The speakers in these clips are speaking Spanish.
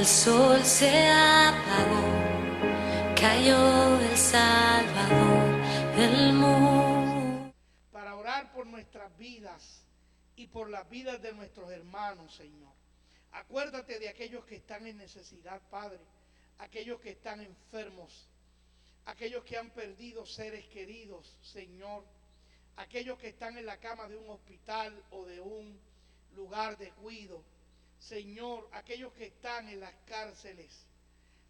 El sol se apagó, cayó el Salvador del mundo. Para orar por nuestras vidas y por las vidas de nuestros hermanos, Señor. Acuérdate de aquellos que están en necesidad, Padre, aquellos que están enfermos, aquellos que han perdido seres queridos, Señor, aquellos que están en la cama de un hospital o de un lugar de cuidado, Señor, aquellos que están en las cárceles,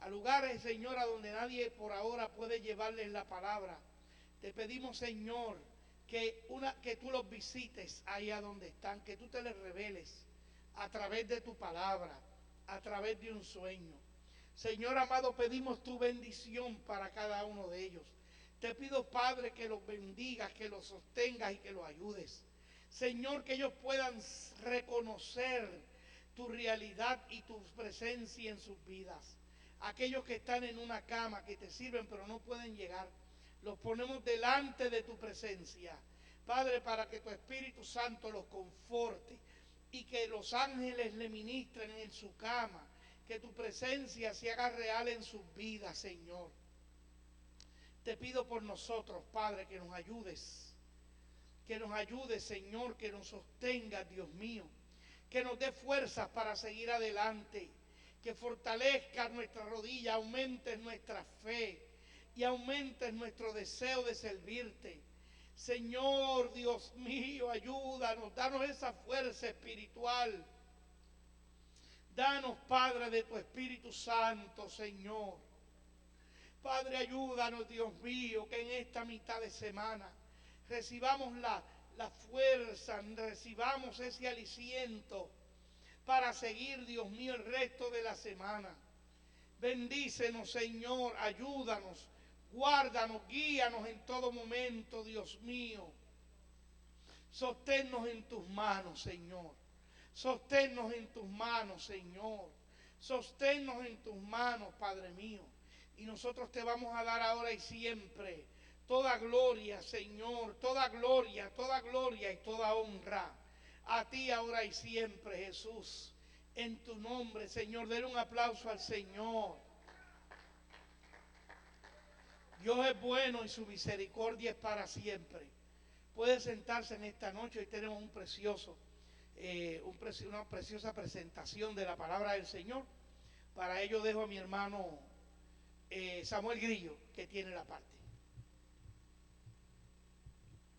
a lugares, Señor, a donde nadie por ahora puede llevarles la palabra. Te pedimos, Señor, que tú los visites allá donde están, que tú te les reveles a través de tu palabra, a través de un sueño. Señor amado, pedimos tu bendición para cada uno de ellos. Te pido, Padre, que los bendigas, que los sostengas y que los ayudes. Señor, que ellos puedan reconocer tu realidad y tu presencia en sus vidas. Aquellos que están en una cama, que te sirven pero no pueden llegar, los ponemos delante de tu presencia, Padre, para que tu Espíritu Santo los conforte y que los ángeles le ministren en su cama, que tu presencia se haga real en sus vidas, Señor. Te pido por nosotros, Padre, que nos ayudes, Señor, que nos sostenga, Dios mío, que nos dé fuerzas para seguir adelante, que fortalezca nuestra rodilla, aumentes nuestra fe y aumentes nuestro deseo de servirte. Señor, Dios mío, ayúdanos, danos esa fuerza espiritual. Danos, Padre, de tu Espíritu Santo, Señor. Padre, ayúdanos, Dios mío, que en esta mitad de semana recibamos la fuerza, recibamos ese aliciento para seguir, Dios mío, el resto de la semana. Bendícenos, Señor, ayúdanos, guárdanos, guíanos en todo momento, Dios mío. Sosténnos en tus manos, Señor. Sosténnos en tus manos, Señor. Sosténnos en tus manos, Padre mío. Y nosotros te vamos a dar ahora y siempre toda gloria, Señor, toda gloria y toda honra a ti ahora y siempre, Jesús. En tu nombre, Señor, denle un aplauso al Señor. Dios es bueno y su misericordia es para siempre. Puede sentarse en esta noche. Hoy tenemos una preciosa presentación de la palabra del Señor. Para ello dejo a mi hermano Samuel Grillo, que tiene la parte.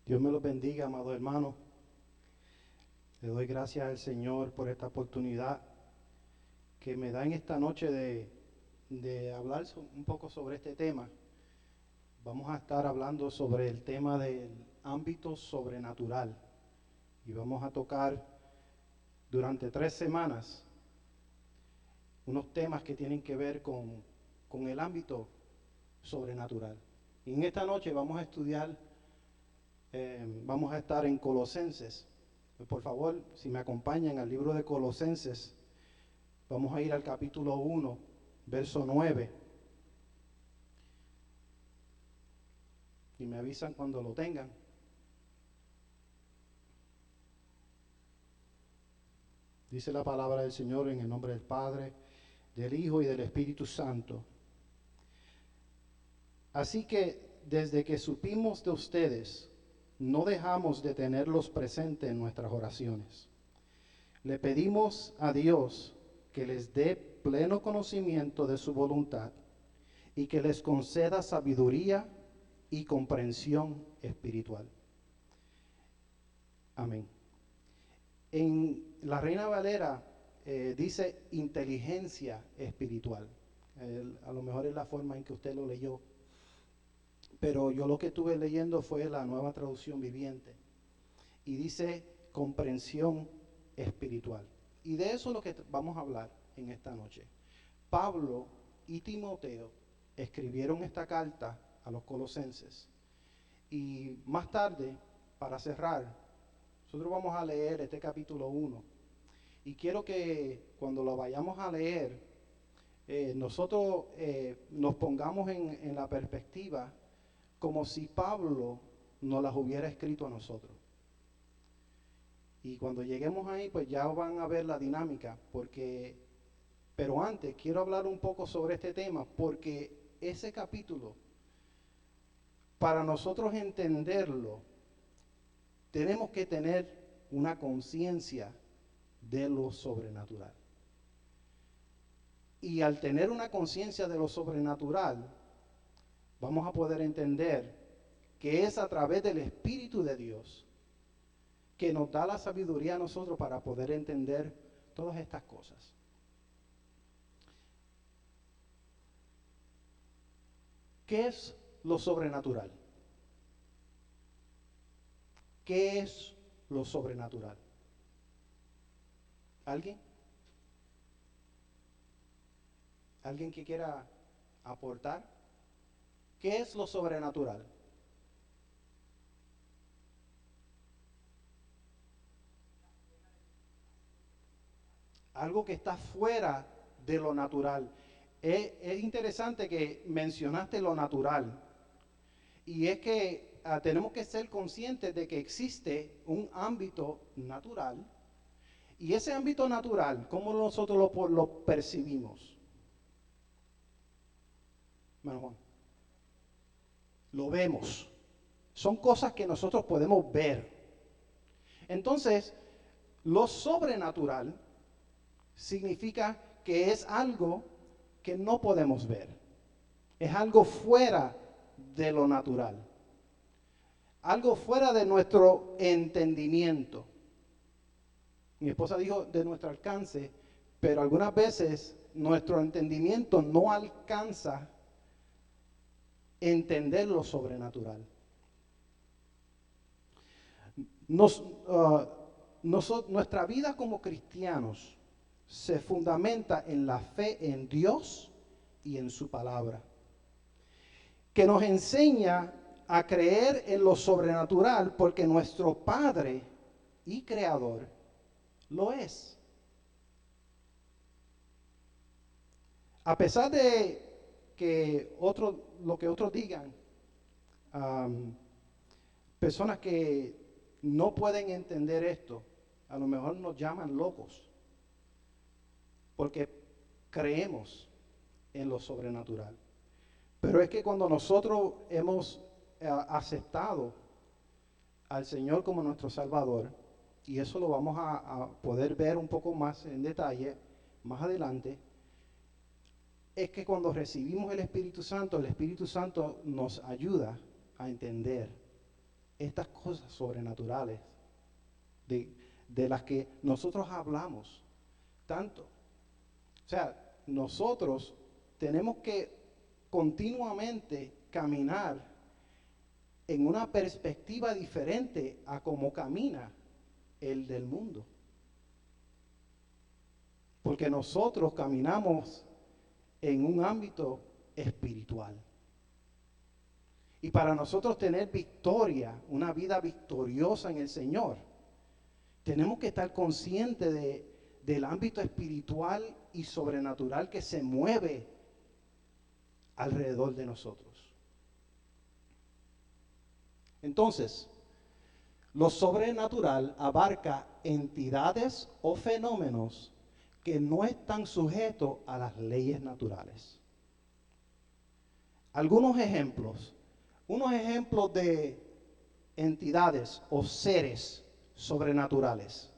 Dios me los bendiga, amado hermano. Le doy gracias al Señor por esta oportunidad que me da en esta noche de hablar un poco sobre este tema. Vamos a estar hablando sobre el tema del ámbito sobrenatural y vamos a tocar durante 3 semanas unos temas que tienen que ver con el ámbito sobrenatural. Y en esta noche vamos a estudiar, vamos a estar en Colosenses. Por favor, si me acompañan al libro de Colosenses, vamos a ir al capítulo 1, verso 9. Y me avisan cuando lo tengan. Dice la palabra del Señor en el nombre del Padre, del Hijo y del Espíritu Santo. Así que desde que supimos de ustedes, no dejamos de tenerlos presentes en nuestras oraciones. Le pedimos a Dios que les dé pleno conocimiento de su voluntad y que les conceda sabiduría y comprensión espiritual. Amén. En la Reina Valera dice inteligencia espiritual. A lo mejor es la forma en que usted lo leyó. Pero yo lo que estuve leyendo fue la Nueva Traducción Viviente. Y dice comprensión espiritual. Y de eso es lo que vamos a hablar en esta noche. Pablo y Timoteo escribieron esta carta a los colosenses. Y más tarde, para cerrar, nosotros vamos a leer este capítulo 1. Y quiero que cuando lo vayamos a leer, nosotros nos pongamos en la perspectiva como si Pablo nos las hubiera escrito a nosotros. Y cuando lleguemos ahí, pues ya van a ver la dinámica, porque Pero antes quiero hablar un poco sobre este tema porque ese capítulo, para nosotros entenderlo, tenemos que tener una conciencia de lo sobrenatural. Y al tener una conciencia de lo sobrenatural, vamos a poder entender que es a través del Espíritu de Dios que nos da la sabiduría a nosotros para poder entender todas estas cosas. ¿Qué es lo sobrenatural? ¿Qué es lo sobrenatural? ¿Alguien? ¿Alguien que quiera aportar? ¿Qué es lo sobrenatural? Algo que está fuera de lo natural. Es interesante que mencionaste lo natural. Y es que tenemos que ser conscientes de que existe un ámbito natural. Y ese ámbito natural, ¿cómo nosotros lo percibimos? Hermano Juan. Lo vemos. Son cosas que nosotros podemos ver. Entonces, lo sobrenatural significa que es algo que no podemos ver. Es algo fuera de lo natural. Algo fuera de nuestro entendimiento. Mi esposa dijo de nuestro alcance, pero algunas veces nuestro entendimiento no alcanza entender lo sobrenatural. Nuestra vida como cristianos se fundamenta en la fe en Dios y en su palabra, que nos enseña a creer en lo sobrenatural porque nuestro Padre y Creador lo es. A pesar de que lo que otros digan, personas que no pueden entender esto, a lo mejor nos llaman locos, porque creemos en lo sobrenatural. Pero es que cuando nosotros hemos aceptado al Señor como nuestro Salvador, y eso lo vamos a poder ver un poco más en detalle más adelante, es que cuando recibimos el Espíritu Santo nos ayuda a entender estas cosas sobrenaturales de las que nosotros hablamos tanto. O sea, nosotros tenemos que continuamente caminar en una perspectiva diferente a cómo camina el del mundo. Porque nosotros caminamos en un ámbito espiritual. Y para nosotros tener victoria, una vida victoriosa en el Señor, tenemos que estar conscientes del ámbito espiritual y sobrenatural que se mueve alrededor de nosotros. Entonces, lo sobrenatural abarca entidades o fenómenos que no están sujetos a las leyes naturales. Algunos ejemplos. Unos ejemplos de entidades o seres sobrenaturales.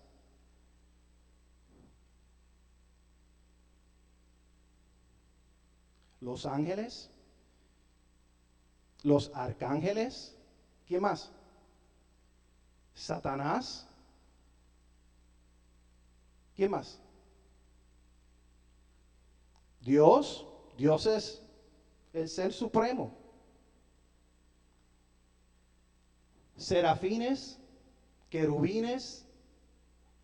Los ángeles, los arcángeles, ¿quién más? Satanás, ¿quién más? Dios es el ser supremo. Serafines, querubines,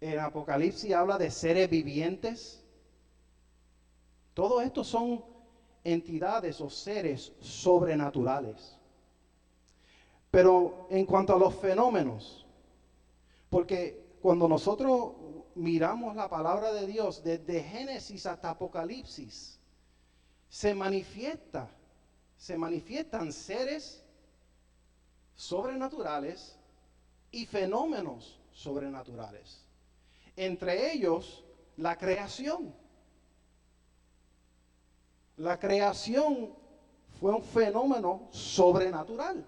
en Apocalipsis habla de seres vivientes. Todo esto son entidades o seres sobrenaturales. Pero en cuanto a los fenómenos, porque cuando nosotros miramos la palabra de Dios, desde Génesis hasta Apocalipsis, se manifiestan seres sobrenaturales y fenómenos sobrenaturales. Entre ellos, la creación. La creación fue un fenómeno sobrenatural.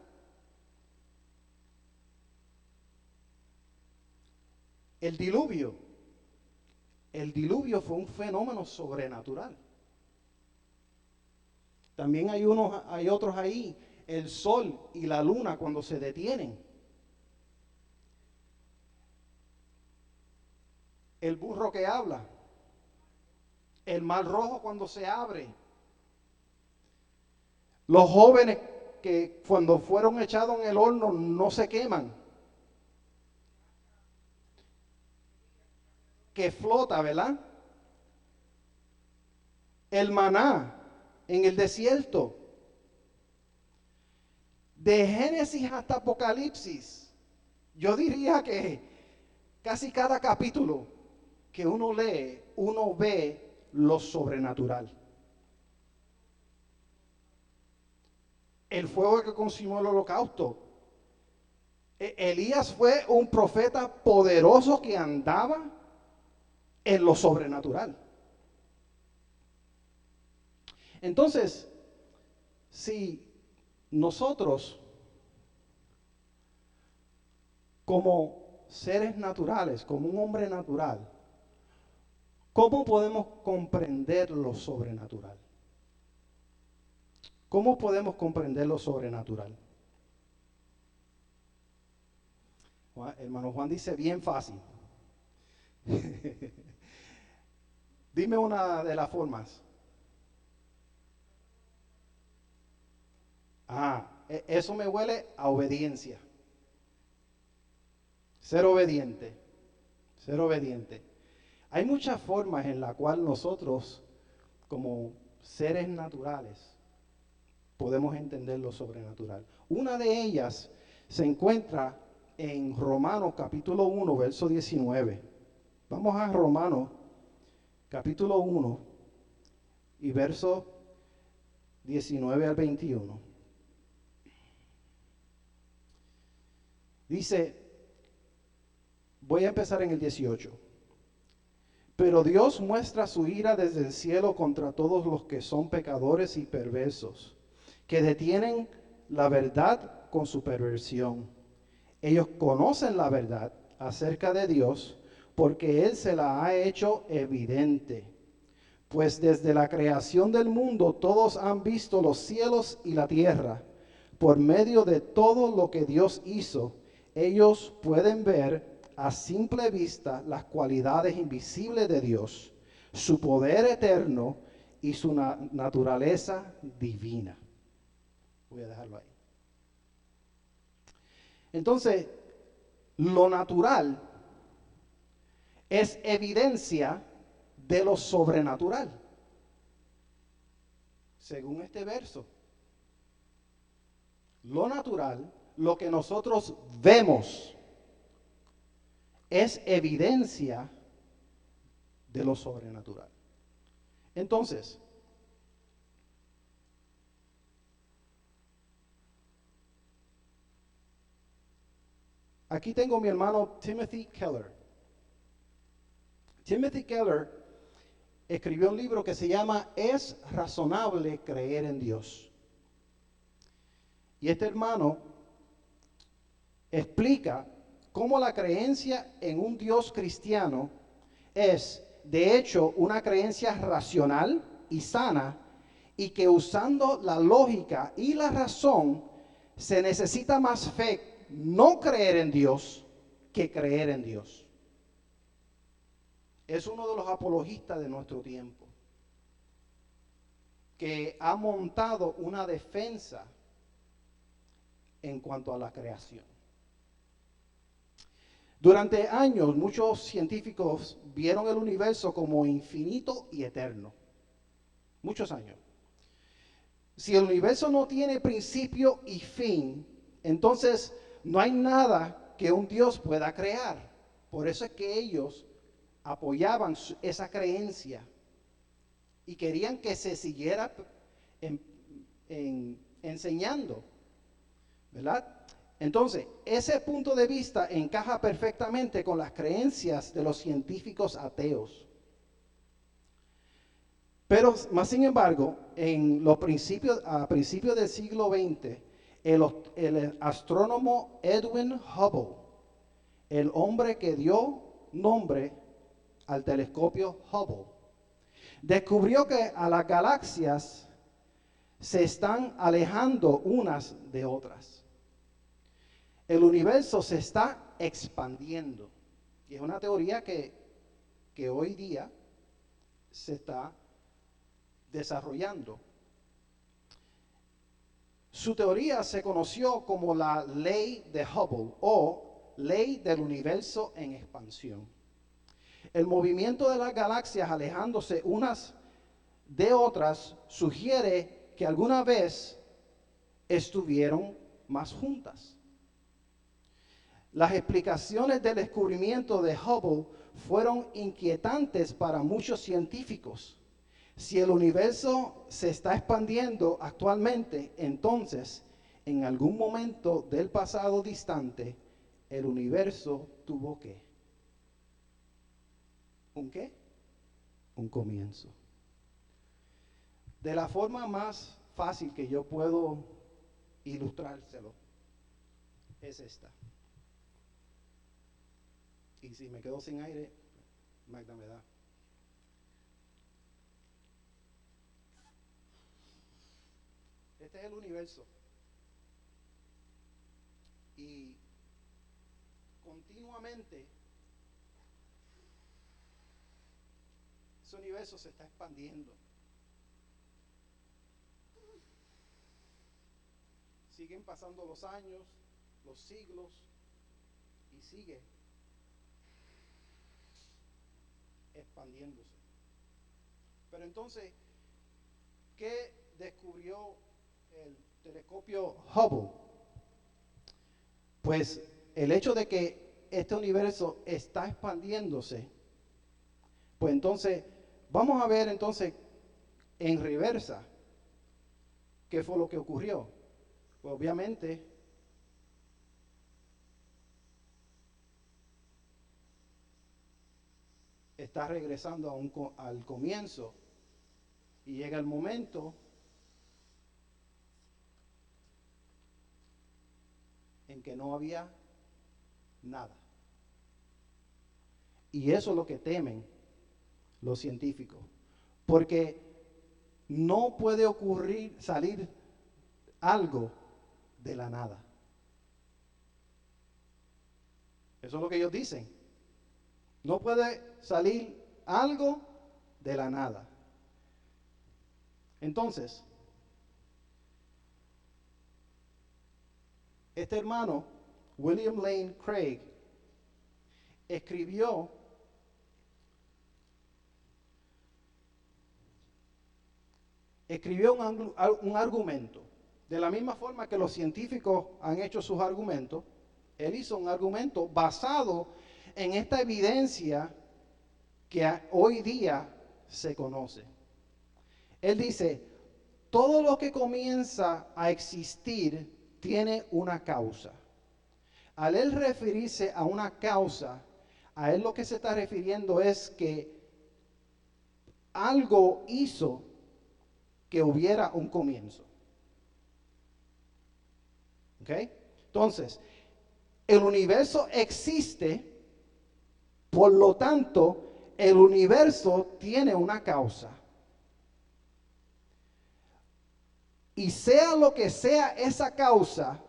El diluvio fue un fenómeno sobrenatural. También hay otros ahí, el sol y la luna cuando se detienen. El burro que habla, el mar rojo cuando se abre, los jóvenes que cuando fueron echados en el horno no se queman, que flota, ¿verdad? El maná en el desierto. De Génesis hasta Apocalipsis, yo diría que casi cada capítulo que uno lee, uno ve lo sobrenatural. El fuego que consumió el holocausto. Elías fue un profeta poderoso que andaba en lo sobrenatural. Entonces, si nosotros, como seres naturales, como un hombre natural, ¿cómo podemos comprender lo sobrenatural? ¿Cómo podemos comprender lo sobrenatural? Hermano Juan dice bien fácil. Dime una de las formas. Eso me huele a obediencia. Ser obediente. Ser obediente. Hay muchas formas en las cuales nosotros, como seres naturales, podemos entender lo sobrenatural. Una de ellas se encuentra en Romanos capítulo 1, verso 19. Vamos a Romanos capítulo 1 y verso 19 al 21. Dice, voy a empezar en el 18. Pero Dios muestra su ira desde el cielo contra todos los que son pecadores y perversos, que detienen la verdad con su perversión. Ellos conocen la verdad acerca de Dios porque Él se la ha hecho evidente. Pues desde la creación del mundo todos han visto los cielos y la tierra. Por medio de todo lo que Dios hizo, ellos pueden ver a simple vista las cualidades invisibles de Dios, su poder eterno y su naturaleza divina. Voy a dejarlo ahí. Entonces, lo natural es evidencia de lo sobrenatural, según este verso. Lo natural, lo que nosotros vemos, es evidencia de lo sobrenatural. Entonces, aquí tengo a mi hermano Timothy Keller. Timothy Keller escribió un libro que se llama ¿Es razonable creer en Dios? Y este hermano explica cómo la creencia en un Dios cristiano es, de hecho, una creencia racional y sana, y que usando la lógica y la razón se necesita más fe, no creer en Dios, que creer en Dios. Es uno de los apologistas de nuestro tiempo, que ha montado una defensa en cuanto a la creación. Durante años, muchos científicos vieron el universo como infinito y eterno. Muchos años. Si el universo no tiene principio y fin, entonces no hay nada que un Dios pueda crear. Por eso es que ellos apoyaban esa creencia y querían que se siguiera enseñando, ¿verdad? Entonces, ese punto de vista encaja perfectamente con las creencias de los científicos ateos. Pero, más sin embargo, a principios del siglo XX, el astrónomo Edwin Hubble, el hombre que dio nombre al telescopio Hubble, descubrió que a las galaxias se están alejando unas de otras. El universo se está expandiendo. Y es una teoría que hoy día se está desarrollando. Su teoría se conoció como la ley de Hubble o ley del universo en expansión. El movimiento de las galaxias alejándose unas de otras sugiere que alguna vez estuvieron más juntas. Las explicaciones del descubrimiento de Hubble fueron inquietantes para muchos científicos. Si el universo se está expandiendo actualmente, entonces, en algún momento del pasado distante, el universo tuvo ¿qué? ¿Un qué? Un comienzo. De la forma más fácil que yo puedo ilustrárselo, es esta. Y si me quedo sin aire, Magda me da. Este es el universo. Y continuamente ese universo se está expandiendo. Siguen pasando los años, los siglos, y sigue expandiéndose. Pero entonces, ¿qué descubrió el telescopio Hubble? Pues el hecho de que este universo está expandiéndose, pues entonces vamos a ver entonces en reversa qué fue lo que ocurrió. Pues obviamente está regresando al comienzo y llega el momento en que no había nada. Y eso es lo que temen los científicos, porque no puede salir algo de la nada. Eso es lo que ellos dicen. No puede salir algo de la nada. Entonces, este hermano, William Lane Craig, escribió un argumento. De la misma forma que los científicos han hecho sus argumentos, él hizo un argumento basado en esta evidencia que hoy día se conoce. Él dice, todo lo que comienza a existir tiene una causa. Al él referirse a una causa, a él lo que se está refiriendo es que algo hizo que hubiera un comienzo. ¿Ok? Entonces, el universo existe, por lo tanto, el universo tiene una causa. Y sea lo que sea esa causa,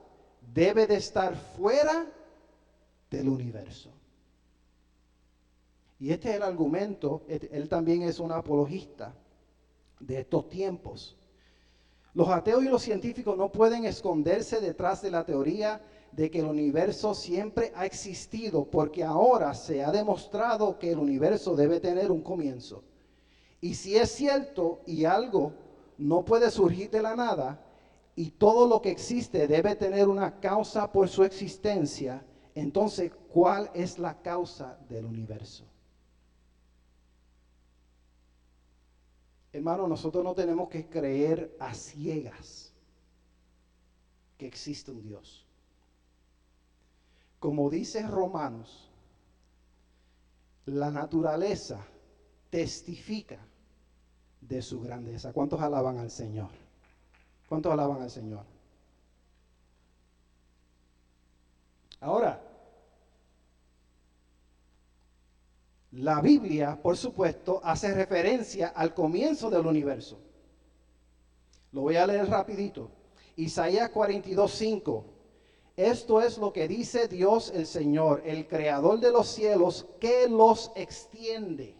debe de estar fuera del universo. Y este es el argumento, él también es un apologista de estos tiempos. Los ateos y los científicos no pueden esconderse detrás de la teoría de que el universo siempre ha existido, porque ahora se ha demostrado que el universo debe tener un comienzo. Y si es cierto y algo no puede surgir de la nada, y todo lo que existe debe tener una causa por su existencia, entonces, ¿cuál es la causa del universo? Hermano, nosotros no tenemos que creer a ciegas que existe un Dios. Como dice Romanos, la naturaleza testifica de su grandeza. ¿Cuántos alaban al Señor? ¿Cuántos alaban al Señor? Ahora, la Biblia, por supuesto, hace referencia al comienzo del universo. Lo voy a leer rapidito. Isaías 42:5. Esto es lo que dice Dios el Señor, el creador de los cielos, que los extiende.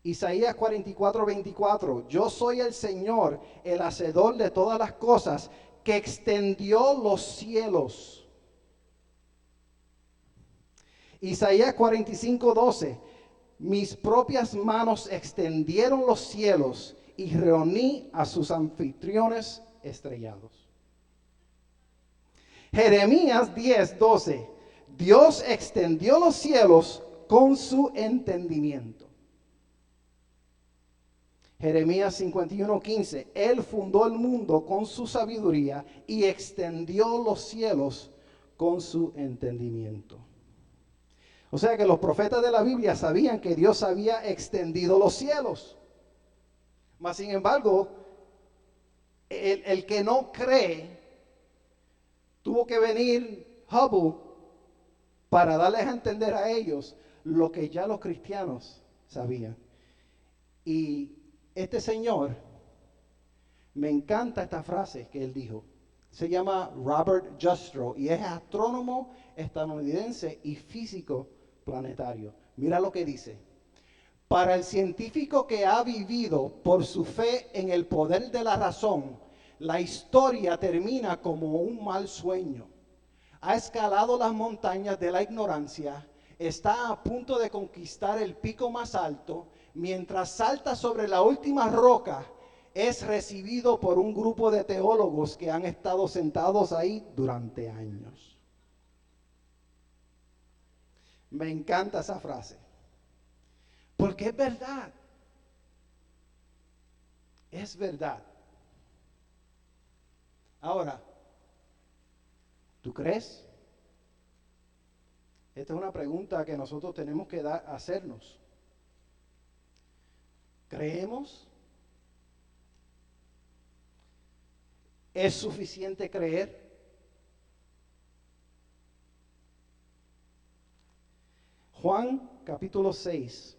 Isaías 44:24. Yo soy el Señor, el hacedor de todas las cosas, que extendió los cielos. Isaías 45:12. Mis propias manos extendieron los cielos y reuní a sus anfitriones estrellados. Jeremías 10:12. Dios extendió los cielos con su entendimiento. Jeremías 51:15. Él fundó el mundo con su sabiduría y extendió los cielos con su entendimiento. O sea que los profetas de la Biblia sabían que Dios había extendido los cielos. Mas sin embargo, el que no cree, tuvo que venir Hubble para darles a entender a ellos lo que ya los cristianos sabían. Y este señor, me encanta esta frase que él dijo. Se llama Robert Jastrow y es astrónomo estadounidense y físico planetario. Mira lo que dice. Para el científico que ha vivido por su fe en el poder de la razón, la historia termina como un mal sueño. Ha escalado las montañas de la ignorancia, está a punto de conquistar el pico más alto, mientras salta sobre la última roca, es recibido por un grupo de teólogos que han estado sentados ahí durante años. Me encanta esa frase, porque es verdad. Es verdad. Ahora, ¿tú crees? Esta es una pregunta que nosotros tenemos que hacernos. ¿Creemos? ¿Es suficiente creer? Juan capítulo 6,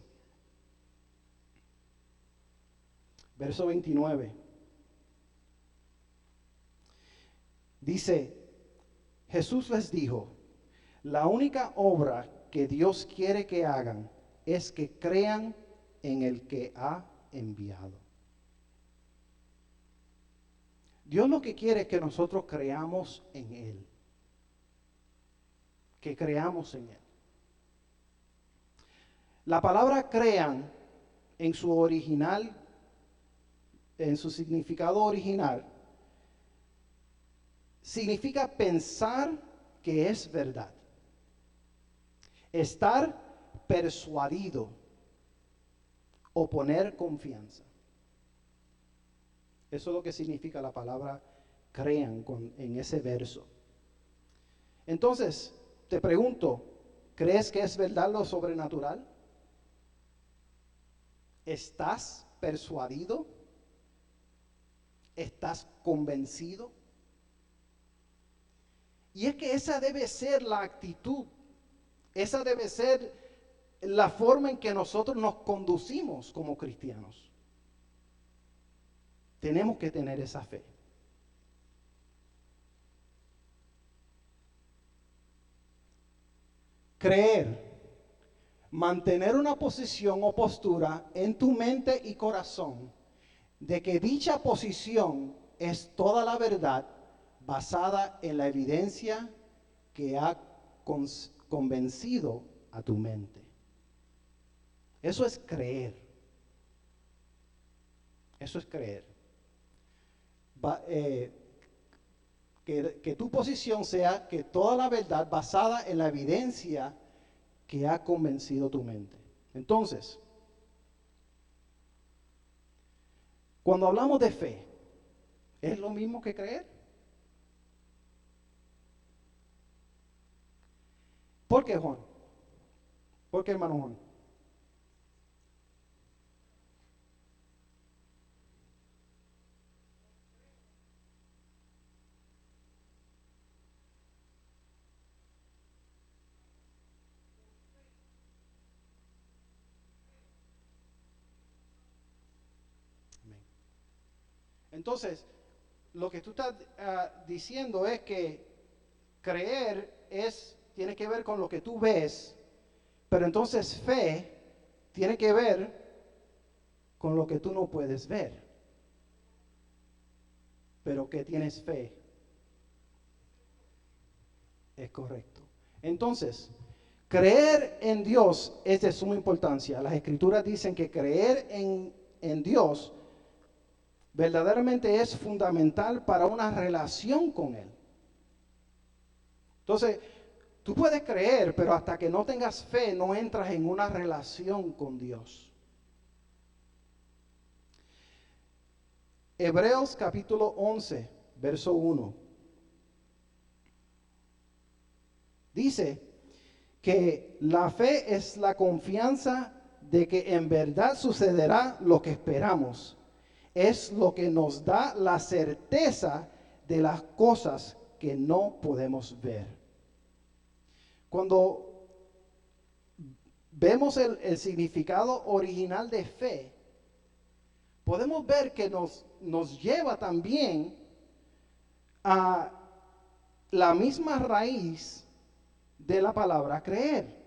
verso 29. Dice, Jesús les dijo, la única obra que Dios quiere que hagan es que crean en el que ha enviado. Dios lo que quiere es que nosotros creamos en Él. Que creamos en Él. La palabra crean en su original, en su significado original, significa pensar que es verdad. Estar persuadido o poner confianza. Eso es lo que significa la palabra crean en ese verso. Entonces, te pregunto, ¿crees que es verdad lo sobrenatural? ¿Estás persuadido? ¿Estás convencido? Y es que esa debe ser la actitud, esa debe ser la forma en que nosotros nos conducimos como cristianos. Tenemos que tener esa fe. Creer. Mantener una posición o postura en tu mente y corazón de que dicha posición es toda la verdad basada en la evidencia que ha convencido a tu mente. Eso es creer. Eso es creer. Que tu posición sea que toda la verdad basada en la evidencia que ha convencido tu mente. Entonces, cuando hablamos de fe, ¿es lo mismo que creer? ¿Por qué, Juan? ¿Por qué, hermano Juan? Entonces, lo que tú estás diciendo es que creer tiene que ver con lo que tú ves, pero entonces fe tiene que ver con lo que tú no puedes ver. Pero que tienes fe. Es correcto. Entonces, creer en Dios es de suma importancia. Las Escrituras dicen que creer en Dios verdaderamente es fundamental para una relación con Él. Entonces, tú puedes creer, pero hasta que no tengas fe, no entras en una relación con Dios. Hebreos capítulo 11, verso 1. Dice que la fe es la confianza de que en verdad sucederá lo que esperamos. Es lo que nos da la certeza de las cosas que no podemos ver. Cuando vemos el significado original de fe, podemos ver que nos lleva también a la misma raíz de la palabra creer.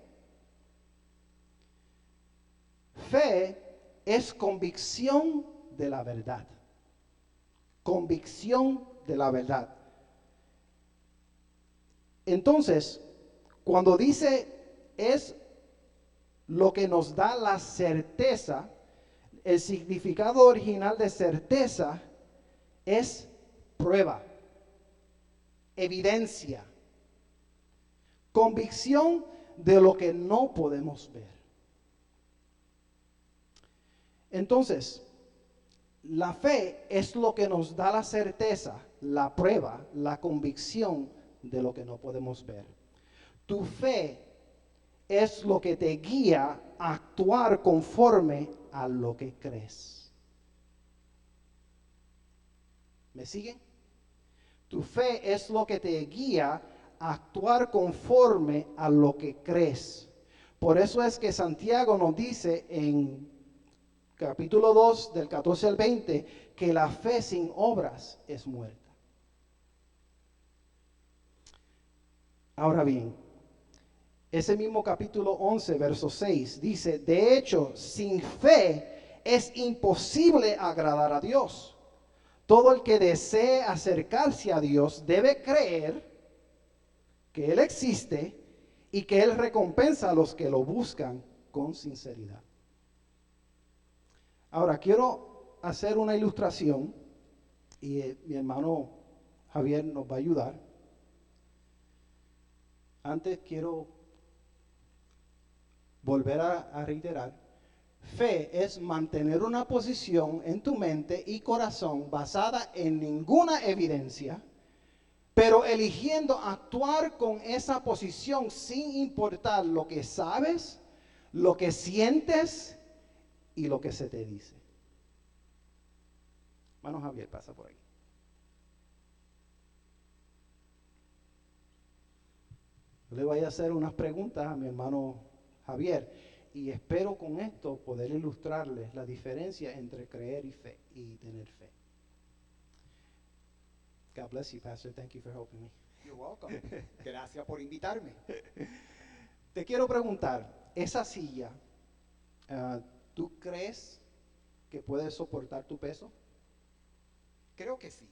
Fe es convicción de la verdad. Convicción de la verdad. Entonces, cuando dice es lo que nos da la certeza, el significado original de certeza es prueba, evidencia, convicción de lo que no podemos ver. Entonces, la fe es lo que nos da la certeza, la prueba, la convicción de lo que no podemos ver. Tu fe es lo que te guía a actuar conforme a lo que crees. ¿Me siguen? Tu fe es lo que te guía a actuar conforme a lo que crees. Por eso es que Santiago nos dice en capítulo 2, del 14 al 20, que la fe sin obras es muerta. Ahora bien, ese mismo capítulo 11, verso 6, dice, de hecho, sin fe es imposible agradar a Dios. Todo el que desee acercarse a Dios debe creer que Él existe y que Él recompensa a los que lo buscan con sinceridad. Ahora, quiero hacer una ilustración y mi hermano Javier nos va a ayudar. Antes quiero volver a reiterar, fe es mantener una posición en tu mente y corazón basada en ninguna evidencia, pero eligiendo actuar con esa posición sin importar lo que sabes, lo que sientes y lo que se te dice. Hermano Javier, pasa por aquí. Le voy a hacer unas preguntas a mi hermano Javier y espero con esto poder ilustrarles la diferencia entre creer y fe y tener fe. God bless you, Pastor. Thank you for helping me. You're welcome. Gracias por invitarme. Te quiero preguntar, esa silla, ¿tú crees que puede soportar tu peso? Creo que sí.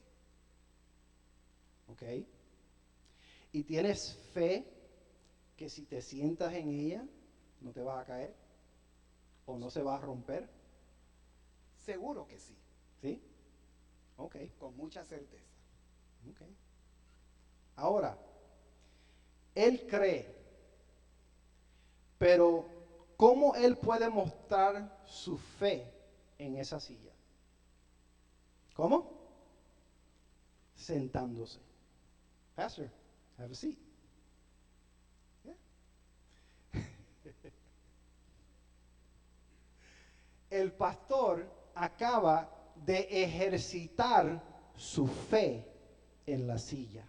¿Ok? ¿Y tienes fe que si te sientas en ella no te vas a caer o no se va a romper? Seguro que sí. ¿Sí? Ok. Con mucha certeza. Ok. Ahora, él cree, pero ¿cómo él puede mostrar su fe en esa silla? ¿Cómo? Sentándose. Pastor, have a seat. El pastor acaba de ejercitar su fe en la silla.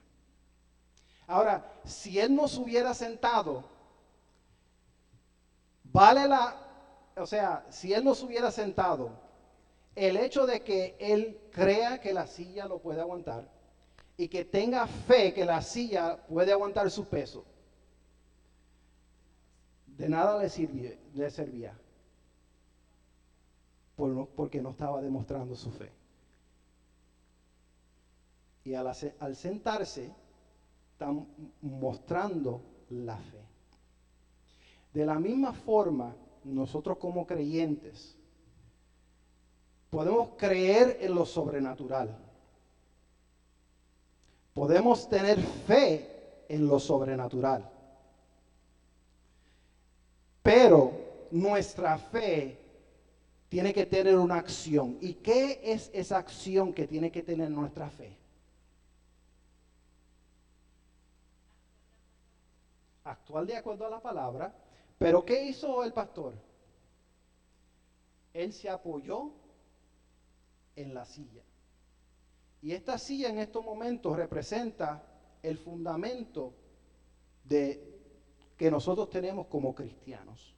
Ahora, si él no se hubiera sentado, si él no se hubiera sentado, el hecho de que él crea que la silla lo puede aguantar y que tenga fe que la silla puede aguantar su peso, de nada le servía porque no estaba demostrando su fe. Y al sentarse, están mostrando la fe. De la misma forma, nosotros como creyentes podemos creer en lo sobrenatural. Podemos tener fe en lo sobrenatural. Pero nuestra fe tiene que tener una acción. ¿Y qué es esa acción que tiene que tener nuestra fe? Actuar de acuerdo a la palabra. Pero ¿qué hizo el pastor? Él se apoyó en la silla. Y esta silla en estos momentos representa el fundamento que nosotros tenemos como cristianos.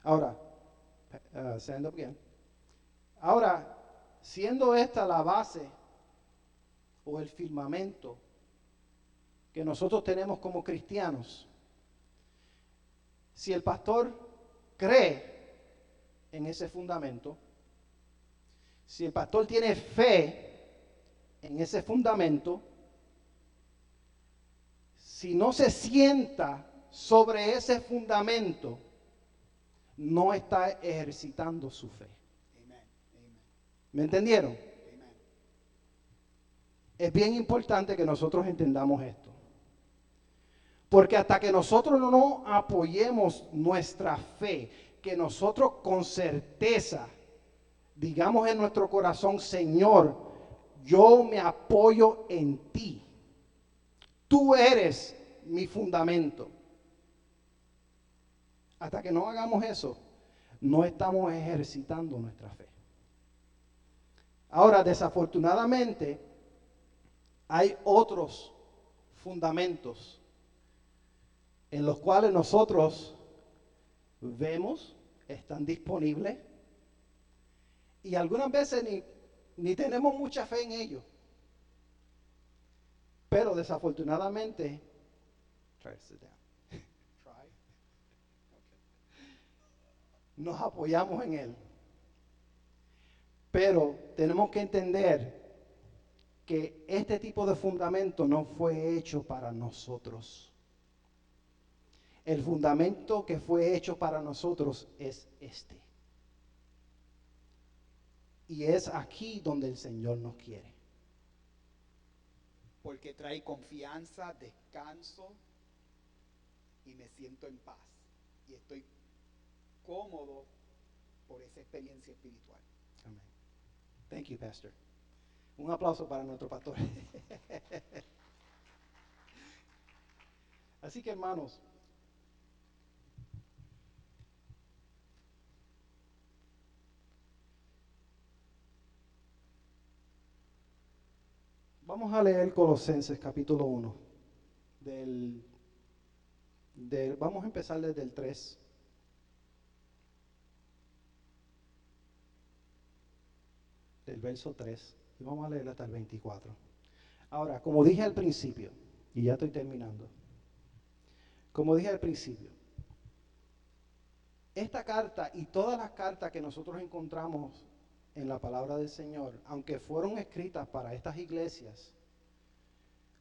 Ahora, stand up again. Ahora, siendo esta la base o el firmamento que nosotros tenemos como cristianos, si el pastor cree en ese fundamento, si el pastor tiene fe en ese fundamento, si no se sienta sobre ese fundamento, no está ejercitando su fe. Amen. Amen. ¿Me entendieron? Amen. Es bien importante que nosotros entendamos esto. Porque hasta que nosotros no apoyemos nuestra fe, que nosotros con certeza digamos en nuestro corazón, Señor, yo me apoyo en ti. Tú eres mi fundamento. Hasta que no hagamos eso, no estamos ejercitando nuestra fe. Ahora, desafortunadamente, hay otros fundamentos en los cuales nosotros vemos, están disponibles, y algunas veces ni tenemos mucha fe en ellos. Pero desafortunadamente, try to sit down. Try. Nos apoyamos en él. Pero tenemos que entender que este tipo de fundamento no fue hecho para nosotros. El fundamento que fue hecho para nosotros es este. Y es aquí donde el Señor nos quiere. Porque trae confianza, descanso y me siento en paz. Y estoy cómodo por esa experiencia espiritual. Amén. Thank you, Pastor. Un aplauso para nuestro pastor. Así que, hermanos, vamos a leer Colosenses capítulo 1. Vamos a empezar desde el 3. Del verso 3. Y vamos a leer hasta el 24. Ahora, como dije al principio, y ya estoy terminando. Como dije al principio, esta carta y todas las cartas que nosotros encontramos en la palabra del Señor, aunque fueron escritas para estas iglesias,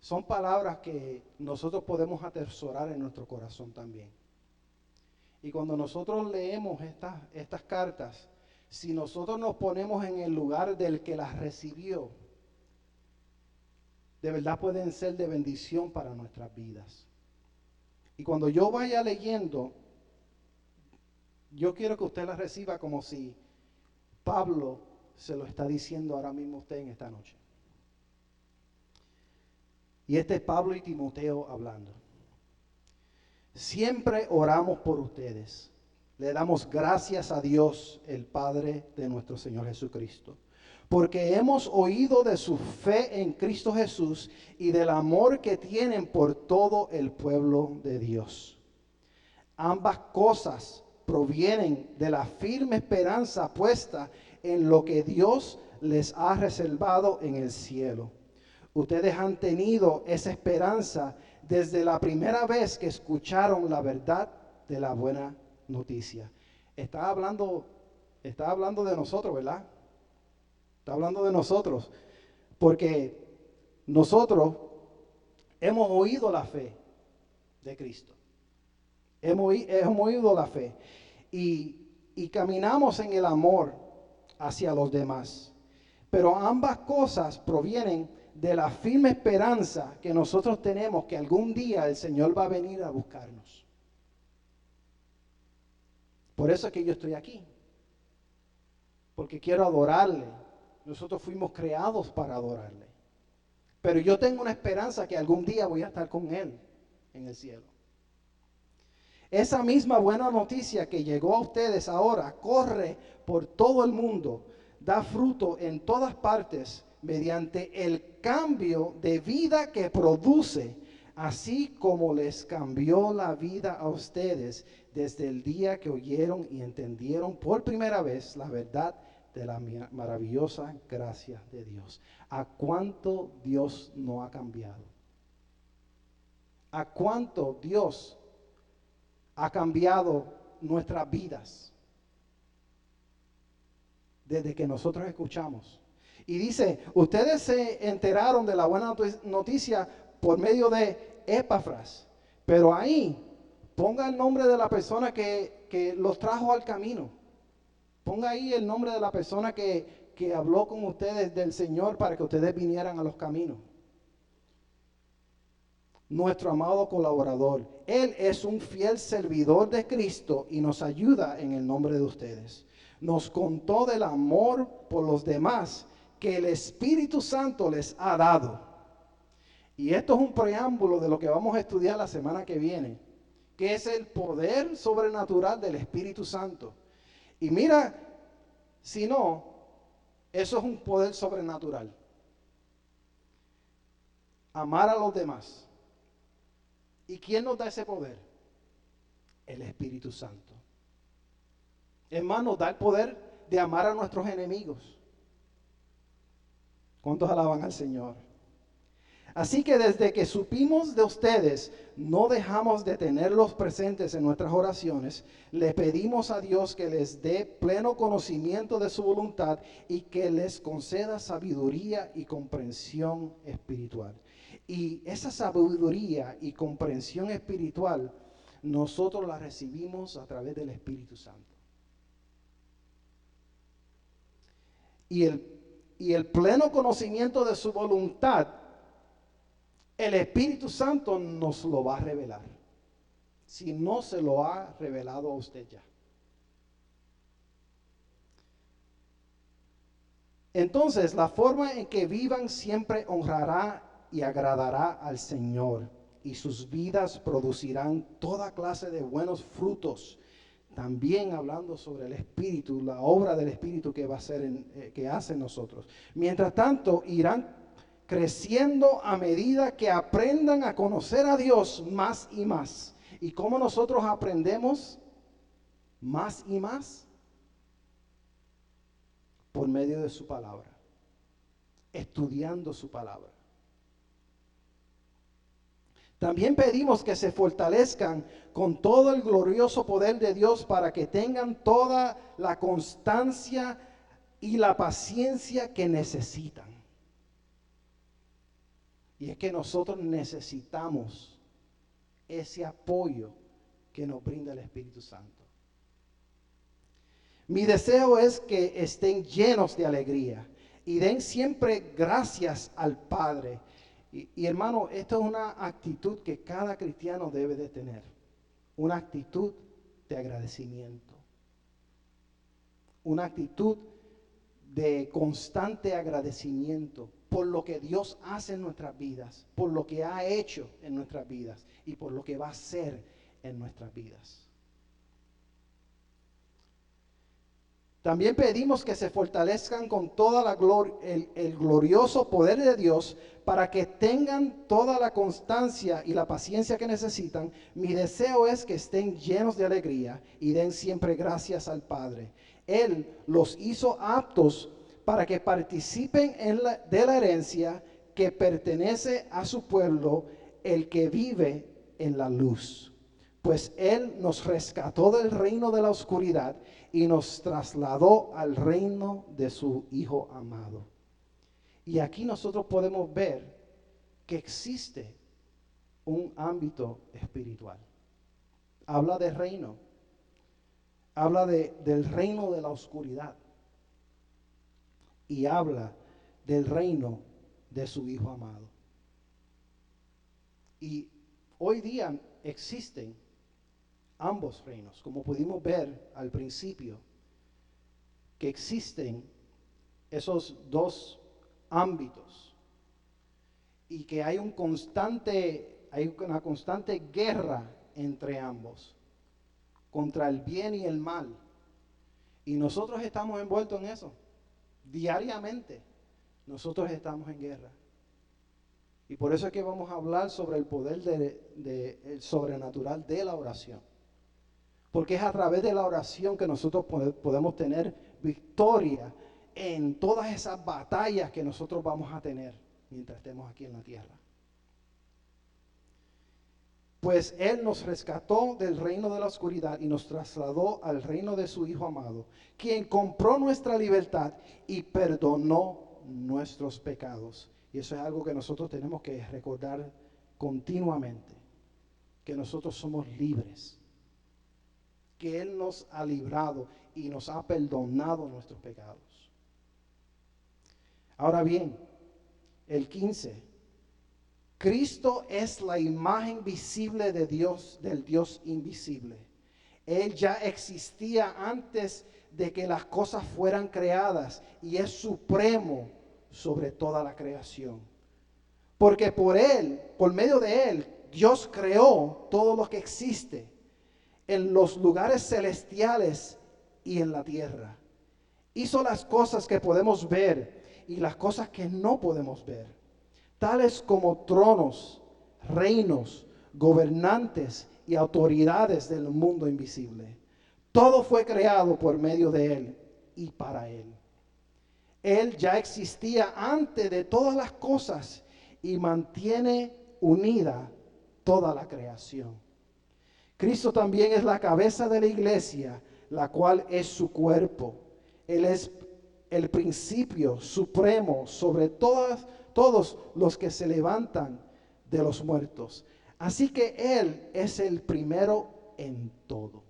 son palabras que nosotros podemos atesorar en nuestro corazón también. Y cuando nosotros leemos estas cartas, si nosotros nos ponemos en el lugar del que las recibió, de verdad pueden ser de bendición para nuestras vidas. Y cuando yo vaya leyendo, yo quiero que usted las reciba como si Pablo se lo está diciendo ahora mismo a usted en esta noche. Y este es Pablo y Timoteo hablando. Siempre oramos por ustedes. Le damos gracias a Dios, el Padre de nuestro Señor Jesucristo, porque hemos oído de su fe en Cristo Jesús y del amor que tienen por todo el pueblo de Dios. Ambas cosas provienen de la firme esperanza puesta en lo que Dios les ha reservado en el cielo. Ustedes han tenido esa esperanza desde la primera vez que escucharon la verdad de la buena noticia. Está hablando de nosotros, ¿verdad? Está hablando de nosotros, porque nosotros hemos oído la fe de Cristo. Hemos oído la fe y caminamos en el amor hacia los demás. Pero ambas cosas provienen de la firme esperanza que nosotros tenemos que algún día el Señor va a venir a buscarnos. Por eso es que yo estoy aquí, porque quiero adorarle. Nosotros fuimos creados para adorarle. Pero yo tengo una esperanza que algún día voy a estar con Él en el cielo. Esa misma buena noticia que llegó a ustedes ahora corre por todo el mundo, da fruto en todas partes mediante el cambio de vida que produce, así como les cambió la vida a ustedes desde el día que oyeron y entendieron por primera vez la verdad de la maravillosa gracia de Dios. ¿A cuánto Dios no ha cambiado? ¿A cuánto Dios ha cambiado nuestras vidas desde que nosotros escuchamos? Y dice, ustedes se enteraron de la buena noticia por medio de Epafras, pero ahí ponga el nombre de la persona que los trajo al camino. Ponga ahí el nombre de la persona que habló con ustedes del Señor para que ustedes vinieran a los caminos. Nuestro amado colaborador. Él es un fiel servidor de Cristo y nos ayuda en el nombre de ustedes. Nos contó del amor por los demás que el Espíritu Santo les ha dado. Y esto es un preámbulo de lo que vamos a estudiar la semana que viene, que es el poder sobrenatural del Espíritu Santo. Y mira, si no, eso es un poder sobrenatural. Amar a los demás. ¿Y quién nos da ese poder? El Espíritu Santo. Es más, nos da el poder de amar a nuestros enemigos. ¿Cuántos alaban al Señor? Así que desde que supimos de ustedes, no dejamos de tenerlos presentes en nuestras oraciones. Le pedimos a Dios que les dé pleno conocimiento de su voluntad y que les conceda sabiduría y comprensión espiritual. Y esa sabiduría y comprensión espiritual, nosotros la recibimos a través del Espíritu Santo. Y el pleno conocimiento de su voluntad, el Espíritu Santo nos lo va a revelar, si no se lo ha revelado a usted ya. Entonces, la forma en que vivan siempre honrará y agradará al Señor, y sus vidas producirán toda clase de buenos frutos. También hablando sobre el Espíritu, la obra del Espíritu que va a hacer que hace en nosotros. Mientras tanto, irán creciendo a medida que aprendan a conocer a Dios más y más. ¿Y cómo nosotros aprendemos más y más? Por medio de su palabra, estudiando su palabra. También pedimos que se fortalezcan con todo el glorioso poder de Dios para que tengan toda la constancia y la paciencia que necesitan. Y es que nosotros necesitamos ese apoyo que nos brinda el Espíritu Santo. Mi deseo es que estén llenos de alegría y den siempre gracias al Padre. Y hermano, esto es una actitud que cada cristiano debe de tener. Una actitud de agradecimiento. Una actitud de constante agradecimiento por lo que Dios hace en nuestras vidas, por lo que ha hecho en nuestras vidas y por lo que va a hacer en nuestras vidas. También pedimos que se fortalezcan con toda la el glorioso poder de Dios para que tengan toda la constancia y la paciencia que necesitan. Mi deseo es que estén llenos de alegría y den siempre gracias al Padre. Él los hizo aptos para que participen de la herencia que pertenece a su pueblo, el que vive en la luz. Pues Él nos rescató del reino de la oscuridad y nos trasladó al reino de su Hijo amado. Y aquí nosotros podemos ver que existe un ámbito espiritual. Habla de reino. Habla del reino de la oscuridad. Y habla del reino de su Hijo amado. Y hoy día existen ambos reinos, como pudimos ver al principio, que existen esos dos ámbitos y que hay una constante guerra entre ambos, contra el bien y el mal. Y nosotros estamos envueltos en eso. Diariamente nosotros estamos en guerra. Y por eso es que vamos a hablar sobre el poder el sobrenatural de la oración. Porque es a través de la oración que nosotros podemos tener victoria en todas esas batallas que nosotros vamos a tener mientras estemos aquí en la tierra. Pues Él nos rescató del reino de la oscuridad y nos trasladó al reino de su Hijo amado, quien compró nuestra libertad y perdonó nuestros pecados. Y eso es algo que nosotros tenemos que recordar continuamente, que nosotros somos libres, que Él nos ha librado y nos ha perdonado nuestros pecados. Ahora bien, el 15. Cristo es la imagen visible de Dios, del Dios invisible. Él ya existía antes de que las cosas fueran creadas y es supremo sobre toda la creación. Porque por Él, por medio de Él, Dios creó todo lo que existe en los lugares celestiales y en la tierra. Hizo las cosas que podemos ver y las cosas que no podemos ver, tales como tronos, reinos, gobernantes y autoridades del mundo invisible. Todo fue creado por medio de Él y para Él. Él ya existía antes de todas las cosas y mantiene unida toda la creación. Cristo también es la cabeza de la iglesia, la cual es su cuerpo. Él es el principio supremo sobre todos los que se levantan de los muertos. Así que Él es el primero en todo.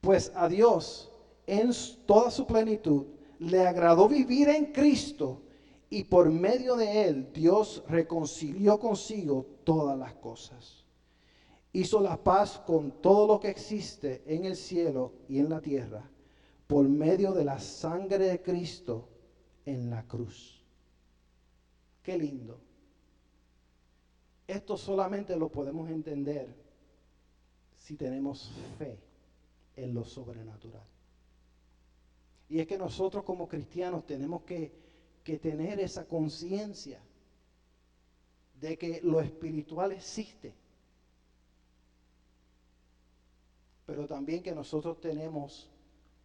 Pues a Dios, en toda su plenitud, le agradó vivir en Cristo y por medio de Él Dios reconcilió consigo todas las cosas. Hizo la paz con todo lo que existe en el cielo y en la tierra por medio de la sangre de Cristo en la cruz. Qué lindo. Esto solamente lo podemos entender si tenemos fe en lo sobrenatural. Y es que nosotros como cristianos tenemos que tener esa conciencia de que lo espiritual existe. Pero también que nosotros tenemos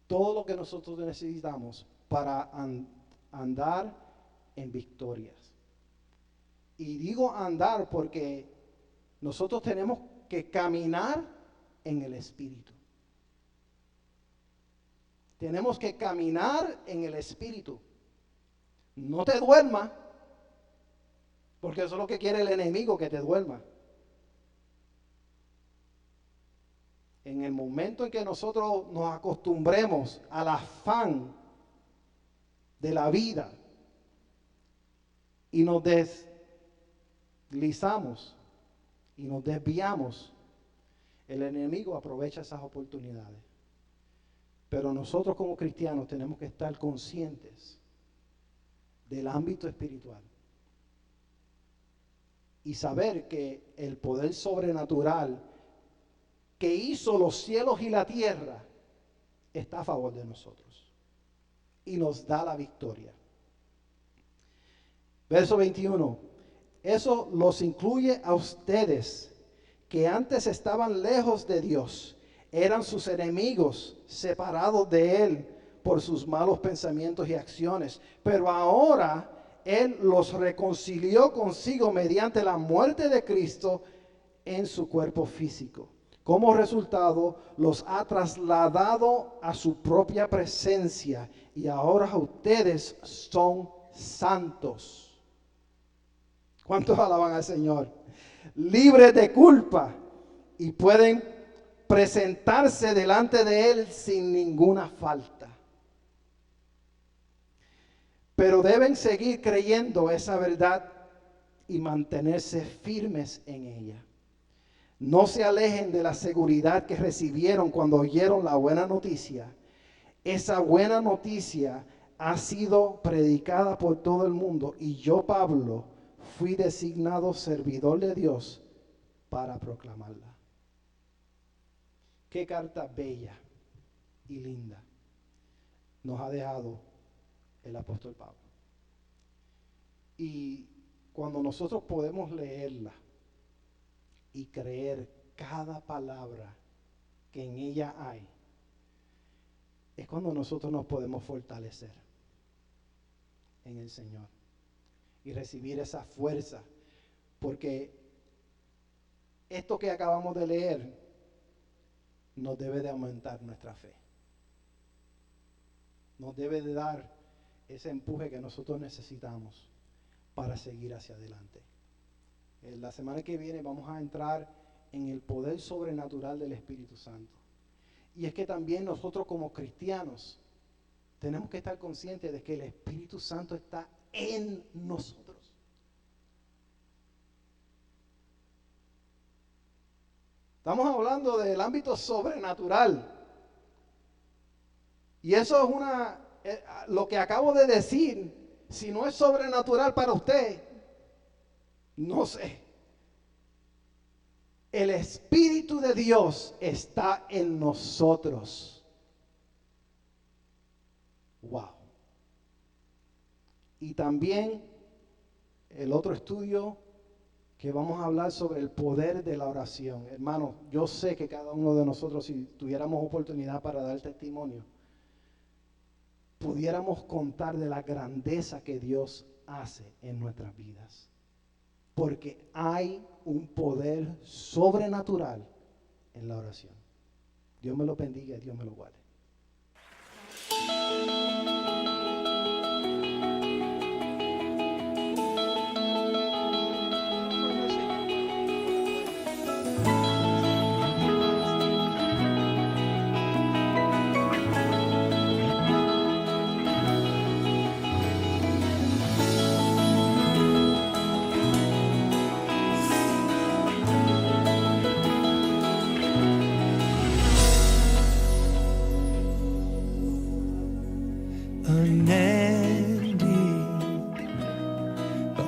todo lo que nosotros necesitamos para andar en victorias. Y digo andar porque nosotros tenemos que caminar en el Espíritu. Tenemos que caminar en el Espíritu. No te duermas, porque eso es lo que quiere el enemigo, que te duermas. En el momento en que nosotros nos acostumbremos al afán de la vida y nos deslizamos y nos desviamos, el enemigo aprovecha esas oportunidades. Pero nosotros como cristianos tenemos que estar conscientes del ámbito espiritual y saber que el poder sobrenatural que hizo los cielos y la tierra está a favor de nosotros y nos da la victoria. Verso 21. Eso los incluye a ustedes que antes estaban lejos de Dios, eran sus enemigos, separados de Él por sus malos pensamientos y acciones. Pero ahora Él los reconcilió consigo mediante la muerte de Cristo en su cuerpo físico. Como resultado, los ha trasladado a su propia presencia y ahora ustedes son santos. ¿Cuántos alaban al Señor? Libres de culpa y pueden presentarse delante de Él sin ninguna falta. Pero deben seguir creyendo esa verdad y mantenerse firmes en ella. No se alejen de la seguridad que recibieron cuando oyeron la buena noticia. Esa buena noticia ha sido predicada por todo el mundo y yo, Pablo, fui designado servidor de Dios para proclamarla. Qué carta bella y linda nos ha dejado el apóstol Pablo. Y cuando nosotros podemos leerla y creer cada palabra que en ella hay, es cuando nosotros nos podemos fortalecer en el Señor y recibir esa fuerza, porque esto que acabamos de leer nos debe de aumentar nuestra fe, nos debe de dar ese empuje que nosotros necesitamos para seguir hacia adelante. La semana que viene vamos a entrar en el poder sobrenatural del Espíritu Santo. Y es que también nosotros como cristianos tenemos que estar conscientes de que el Espíritu Santo está en nosotros. Estamos hablando del ámbito sobrenatural. Y eso es lo que acabo de decir. Si no es sobrenatural para usted, no sé. El Espíritu de Dios está en nosotros. Wow. Y también el otro estudio que vamos a hablar sobre el poder de la oración. Hermanos, yo sé que cada uno de nosotros, si tuviéramos oportunidad para dar testimonio, pudiéramos contar de la grandeza que Dios hace en nuestras vidas. Porque hay un poder sobrenatural en la oración. Dios me lo bendiga y Dios me lo guarde.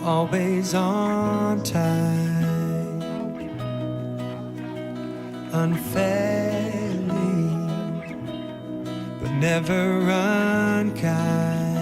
Always on time, unfailing, but never unkind.